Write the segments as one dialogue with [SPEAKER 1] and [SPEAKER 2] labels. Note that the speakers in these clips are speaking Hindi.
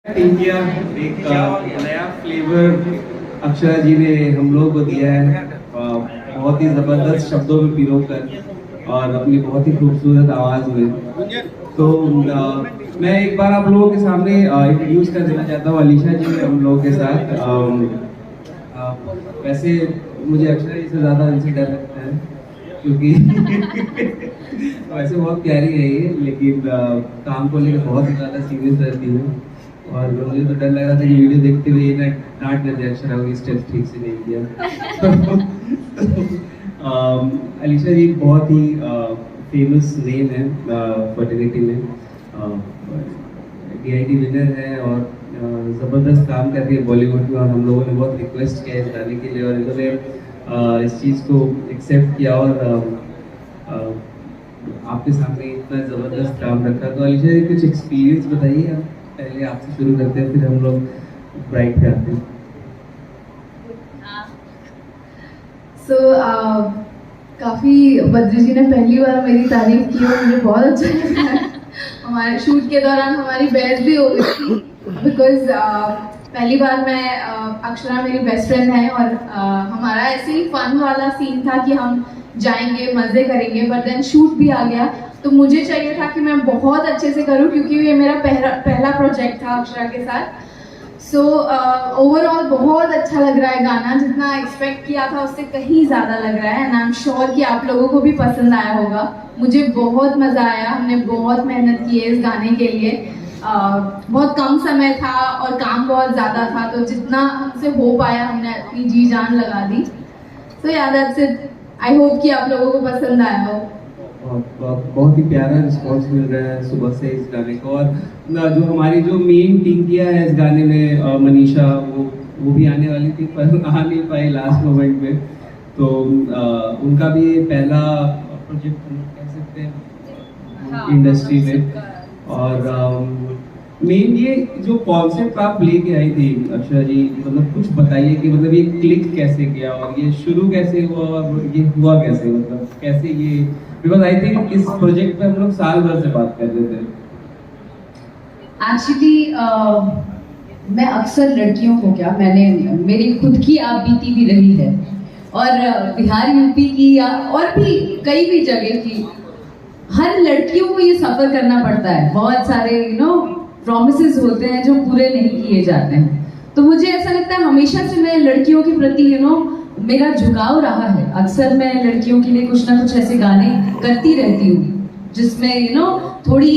[SPEAKER 1] इंडिया एक नया फ्लेवर अक्षरा जी ने हम लोग को दिया है, बहुत ही जबरदस्त शब्दों में पिरोकर और अपनी बहुत ही खूबसूरत आवाज में। तो मैं एक बार आप लोगों के सामने इंट्रोड्यूस कर देना चाहता हूँ अलीशा जी हम लोगों के साथ। वैसे मुझे अक्षरा जी से ज्यादा इनसे डर लगता है क्योंकि वैसे बहुत प्यारी है ये, लेकिन काम को लेकर बहुत ही ज्यादा सीरियस रहती है और मुझे तो डर लग रहा था कि वीडियो देखते हुए ये ना डांट न दे अक्षरा होगी, स्टेप ठीक से नहीं किया। अलीशा जी बहुत ही फेमस नेम है फर्टिलिटी में, DIT विनर है और ज़बरदस्त काम करती है बॉलीवुड में, और हम लोगों ने बहुत रिक्वेस्ट किया इस गाने के लिए और इन्होंने इस चीज़ को एक्सेप्ट किया और आपके सामने इतना ज़बरदस्त काम रखा। तो अलीशा जी कुछ एक्सपीरियंस बताइए आप, पहले आपसे शुरू करते हैं फिर हम लोग ब्राइट पे आते हैं।
[SPEAKER 2] काफ़ी बद्री जी ने पहली बार मेरी तारीफ की और मुझे बहुत अच्छा लगा है। हमारे शूट के दौरान हमारी बहस भी हो गई थी बिकॉज पहली बार मैं अक्षरा मेरी बेस्ट फ्रेंड है और हमारा ऐसे ही फन वाला सीन था कि हम जाएंगे मज़े करेंगे, बट देन शूट भी आ गया तो मुझे चाहिए था कि मैं बहुत अच्छे से करूं क्योंकि ये मेरा पहला प्रोजेक्ट था अक्षरा के साथ। ओवरऑल बहुत अच्छा लग रहा है गाना, जितना एक्सपेक्ट किया था उससे कहीं ज़्यादा लग रहा है एंड आई एम श्योर कि आप लोगों को भी पसंद आया होगा। मुझे बहुत मज़ा आया, हमने बहुत मेहनत की है इस गाने के लिए। बहुत कम समय था और काम बहुत ज़्यादा था, तो जितना हमसे हो पाया हमने अपनी जी जान लगा दी। सो यार दैट्स इट, आई होप कि आप लोगों को पसंद आया हो।
[SPEAKER 1] बहुत ही प्यारा रिस्पॉन्स मिल रहा है सुबह से इस गाने को, और जो हमारी जो मेन टीम किया है इस गाने में मनीषा, वो भी आने वाली थी पर आ नहीं पाई लास्ट मोमेंट में, तो उनका भी पहला प्रोजेक्ट कह सकते हैं इंडस्ट्री में। और मेन ये जो कॉन्सेप्ट आप लेके आई थी अक्षरा जी, मतलब कुछ बताइए कि मतलब ये क्लिक कैसे किया और ये शुरू कैसे हुआ और ये हुआ कैसे, मतलब कैसे ये, बिकॉज आई थिंक इस प्रोजेक्ट पे हम लोग साल भर से बात कर रहे थे।
[SPEAKER 3] एक्चुअली मैं अक्सर लड़कियों को क्या, मैंने मेरी खुद की आप बीती भी रही है और बिहार यूपी की या और भी कई भी जगह की, हर लड़कियों को ये सफर करना पड़ता है। बहुत सारे प्रॉमिसेस होते हैं जो पूरे नहीं किए जाते हैं। तो मुझे ऐसा लगता है हमेशा से मैं लड़कियों के प्रति मेरा झुकाव रहा है। अक्सर मैं लड़कियों के लिए कुछ ना कुछ ऐसे गाने करती रहती हूँ जिसमें थोड़ी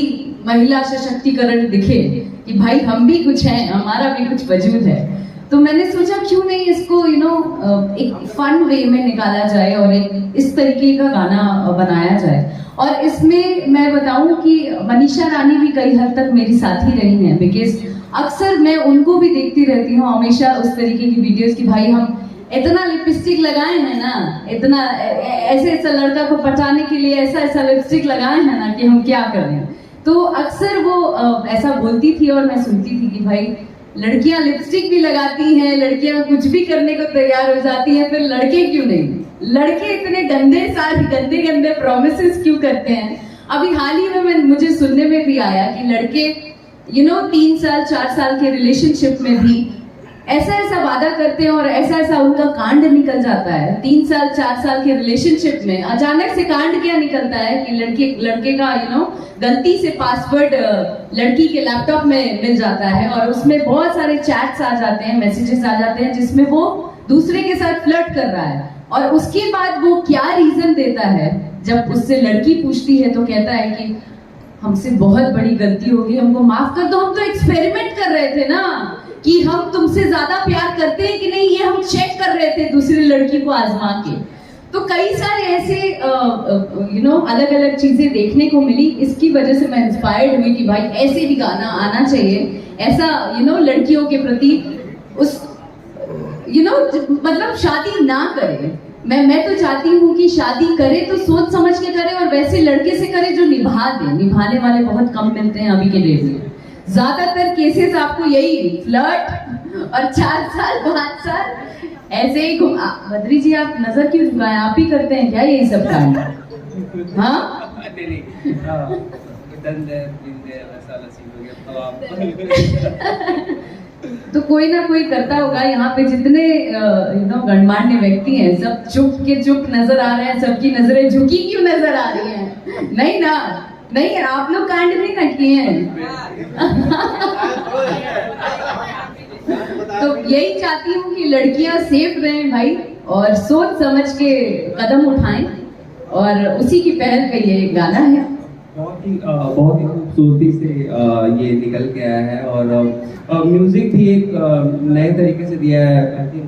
[SPEAKER 3] महिला सशक्तिकरण दिखे कि भाई हम भी कुछ हैं, हमारा भी कुछ वजूद है। तो मैंने सोचा क्यों नहीं इसको एक फन वे में निकाला जाए और एक इस तरीके का गाना बनाया जाए। और इसमें मैं बताऊं कि मनीषा रानी भी कई हद तक मेरी साथी रही हैं, बिकॉज अक्सर मैं उनको भी देखती रहती हूँ हमेशा उस तरीके की वीडियोस कि भाई हम इतना लिपस्टिक लगाए हैं ना, इतना ऐसे ऐसा लड़का को पटाने के लिए ऐसा ऐसा लिपस्टिक लगाए हैं ना कि हम क्या करें। तो अक्सर वो ऐसा बोलती थी और मैं सुनती थी कि भाई लड़कियां लिपस्टिक भी लगाती हैं, लड़कियां कुछ भी करने को तैयार हो जाती हैं, फिर लड़के क्यों नहीं? लड़के इतने गंदे गंदे प्रॉमिसेस क्यों करते हैं? अभी हाल ही में मुझे सुनने में भी आया कि लड़के 3 साल 4 साल के रिलेशनशिप में भी ऐसा ऐसा वादा करते हैं और ऐसा ऐसा उनका कांड निकल जाता है। 3 साल 4 साल के रिलेशनशिप में अचानक से कांड क्या निकलता है कि लड़के का गलती से पासवर्ड लड़की के लैपटॉप में मिल जाता है और उसमें बहुत सारे चैट्स आ जाते हैं, मैसेजेस आ जाते हैं जिसमें वो दूसरे के साथ फ्लर्ट कर रहा है। और उसके बाद वो क्या रीजन देता है, जब उससे लड़की पूछती है तो कहता है कि हमसे बहुत बड़ी गलती हो गई, हमको माफ कर दो, हम तो एक्सपेरिमेंट कर रहे थे ना कि हम तुमसे ज्यादा प्यार करते हैं कि नहीं, ये हम चेक कर रहे थे दूसरी लड़की को आजमा के। तो कई सारे ऐसे अलग अलग चीजें देखने को मिली। इसकी वजह से मैं इंस्पायर्ड हुई कि भाई ऐसे भी गाना आना चाहिए, ऐसा लड़कियों के प्रति उस मतलब शादी ना करे। मैं तो चाहती हूँ कि शादी करे तो सोच समझ के करे और वैसे लड़के से करे जो निभा दे। निभाने वाले बहुत कम मिलते हैं अभी के डेट में। ज्यादातर केसेस आपको यही फ्लर्ट और 4 साल 5 साल ऐसे ही बद्री जी आप नजर क्यों झुकाएं, आप ही करते हैं क्या यही सब काम? हाँ
[SPEAKER 1] गया अब आप
[SPEAKER 3] तो कोई ना कोई करता होगा। यहाँ पे जितने गणमान्य व्यक्ति हैं सब चुप के चुप नजर आ रहे हैं, सबकी नजरें झुकी क्यों नजर आ रही हैं? नहीं ना, नहीं आप लोग कांड नहीं ना किए हैं। तो यही चाहती हूँ कि लड़कियां सेफ रहें भाई, और सोच समझ के कदम उठाएं, और उसी की पहल का ये गाना है।
[SPEAKER 1] बहुत ही खूबसूरती से ये निकल के आया है, और म्यूजिक भी एक नए तरीके से दिया है। आई थिंक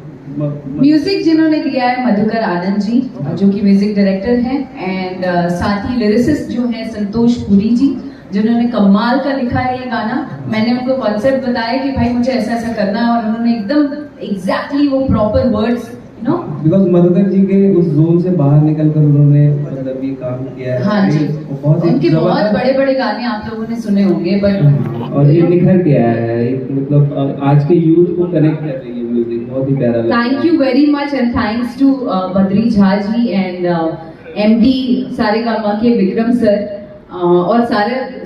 [SPEAKER 3] म्यूजिक जिन्होंने दिया है मधुकर आनंद जी, जो कि म्यूजिक डायरेक्टर हैं, एंड साथ ही लिरिसिस्ट जो है संतोष पुरी जी, जिन्होंने कमाल का लिखा है ये गाना। मैंने उनको कॉन्सेप्ट बताया कि भाई मुझे ऐसा ऐसा करना है, और उन्होंने एकदम एग्जैक्टली वो प्रॉपर वर्ड्स
[SPEAKER 1] बिकॉज मधुकर जी के उस जोन से बाहर निकल कर उन्होंने मतलब ये काम किया है।
[SPEAKER 3] हाँ जी, उनके बहुत बड़े बड़े गाने आप लोगों ने सुने होंगे, बट
[SPEAKER 1] और ये निखर के आया है, मतलब आज के यूथ को कनेक्ट कर रही है म्यूजिक, बहुत ही प्यारा लगता है।
[SPEAKER 3] Thank you very much, and thanks to Badri Jha ji and MD Saregama के विक्रम सर, और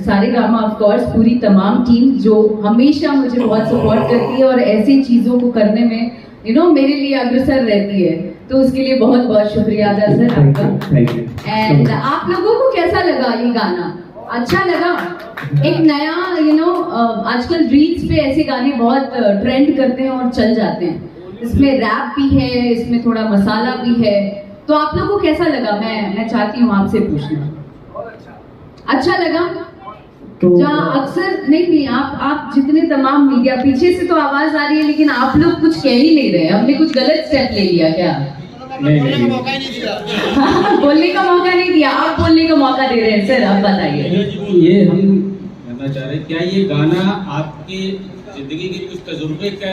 [SPEAKER 3] सारेगामा ऑफ कोर्स पूरी तमाम टीम जो हमेशा मुझे बहुत सपोर्ट करती है और ऐसी चीजों को करने में मेरे लिए अग्रसर रहती है। तो उसके लिए बहुत बहुत शुक्रिया अदा सर आपका। एंड आप लोगों को कैसा लगा ये गाना? अच्छा लगा? एक नया आजकल रील्स पे ऐसे गाने बहुत ट्रेंड करते हैं और चल जाते हैं। इसमें रैप भी है, इसमें थोड़ा मसाला भी है, तो आप लोगों को कैसा लगा? मैं चाहती हूँ आपसे पूछना। अच्छा लगा? जहाँ अक्सर नहीं, आप जितने तमाम मीडिया, पीछे से तो आवाज आ रही है लेकिन आप लोग कुछ कह ही नहीं रहे। हमने कुछ गलत स्टेप ले लिया क्या?
[SPEAKER 1] नहीं
[SPEAKER 3] बोलने का मौका नहीं दिया, आप बोलने का मौका दे रहे हैं सर, आप बताइए।
[SPEAKER 4] ये हम कहना चाह रहे हैं, क्या ये गाना आपके जिंदगी के कुछ तजुर्बे का